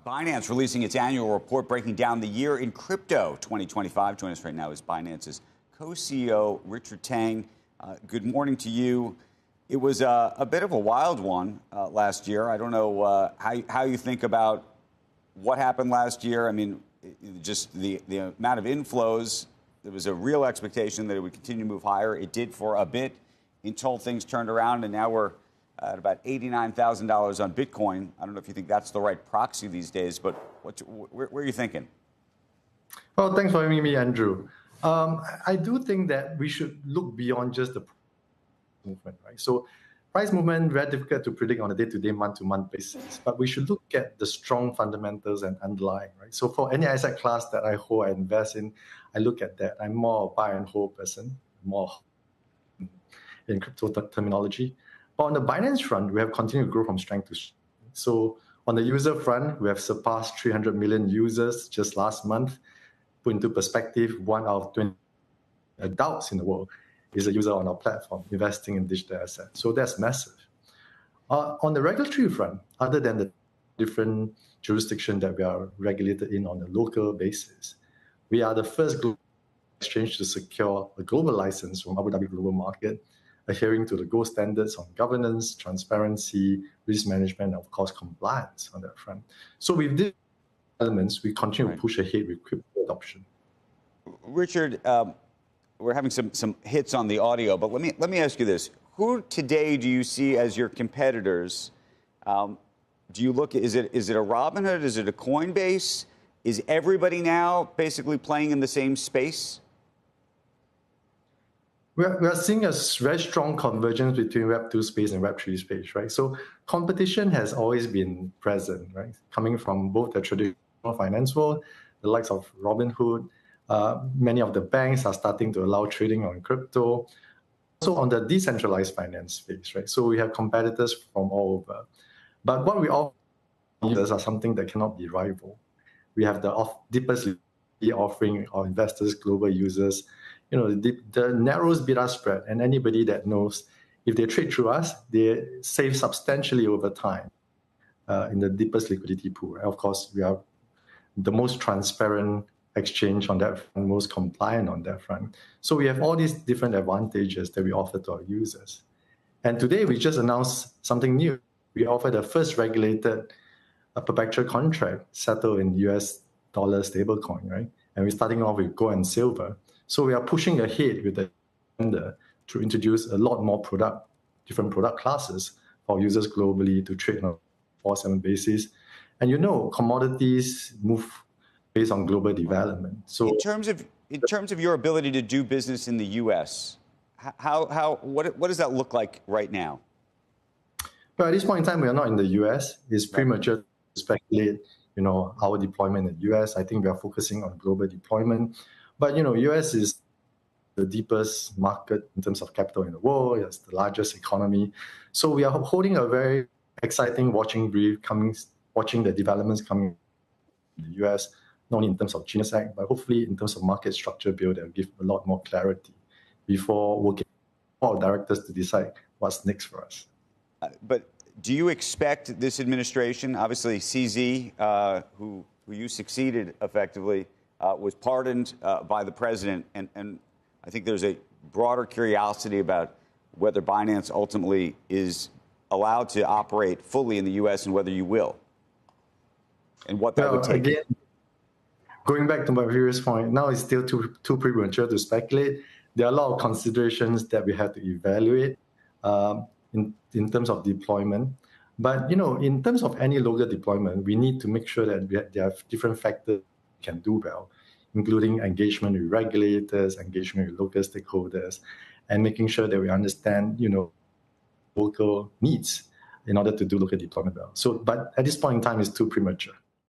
Binance releasing its annual report breaking down the year in crypto 2025. Joining us right now is Binance's co-CEO, Richard Teng. Good morning to you. It was a bit of a wild one last year. I don't know how you think about what happened last year. I mean, just the amount of inflows. There was a real expectation that it would continue to move higher. It did for a bit until things turned around, and now we're at about $89,000 on Bitcoin. I don't know if you think that's the right proxy these days, but where are you thinking? Well, thanks for having me, Andrew. I do think that we should look beyond just the movement, right? So price movement, very difficult to predict on a day-to-day, month-to-month basis, but we should look at the strong fundamentals and underlying, right? So for any asset class that I hold, I invest in, I look at that. I'm more a buy and hold person, more in crypto terminology. But on the Binance front, we have continued to grow from strength to strength. So on the user front, we have surpassed 300 million users just last month. Put into perspective, 1 out of 20 adults in the world is a user on our platform investing in digital assets. So that's massive. On the regulatory front, other than the different jurisdiction that we are regulated in on a local basis, we are the first global exchange to secure a global license from Abu Dhabi Global Market, adhering to the gold standards on governance, transparency, risk management, and of course, compliance on that front. So with these elements, we continue to push ahead with crypto adoption. Richard, we're having some hits on the audio, but let me ask you this: who today do you see as your competitors? Do you look? Is it a Robinhood? Is it a Coinbase? Is everybody now basically playing in the same space? We are seeing a very strong convergence between Web2 space and Web3 space, right? So competition has always been present, right? Coming from both the traditional finance world, the likes of Robinhood, many of the banks are starting to allow trading on crypto. Also on the decentralized finance space, right? So we have competitors from all over. But what we all are something that cannot be rivaled. We have the deepest offering our investors, global users, the narrowest bid ask spread, and anybody that knows if they trade through us, they save substantially over time in the deepest liquidity pool. And of course, we are the most transparent exchange on that front, most compliant on that front. So we have all these different advantages that we offer to our users. And today we just announced something new. We offer the first regulated perpetual contract settled in US dollar stablecoin, right? And we're starting off with gold and silver. So we are pushing ahead with the agenda to introduce a lot more different product classes for users globally to trade on a 4/7 basis. And commodities move based on global development. So in terms of your ability to do business in the U.S., what does that look like right now? But at this point in time, we are not in the U.S. It's premature to speculate, our deployment in the U.S. I think we are focusing on global deployment. But, U.S. is the deepest market in terms of capital in the world. It's the largest economy. So we are holding a very exciting watching brief, watching the developments coming in the U.S., not only in terms of Genius Act, but hopefully in terms of market structure bill that will give a lot more clarity before working with our directors to decide what's next for us. But do you expect this administration, obviously CZ, who you succeeded effectively, was pardoned by the president, and I think there's a broader curiosity about whether Binance ultimately is allowed to operate fully in the U.S. and whether you will, and what that would take. Again, going back to my previous point, now it's still too premature to speculate. There are a lot of considerations that we have to evaluate in terms of deployment. But, in terms of any local deployment, we need to make sure that there are different factors can do well, including engagement with regulators, engagement with local stakeholders, and making sure that we understand, local needs in order to do local deployment well. So, but at this point in time, it's too premature.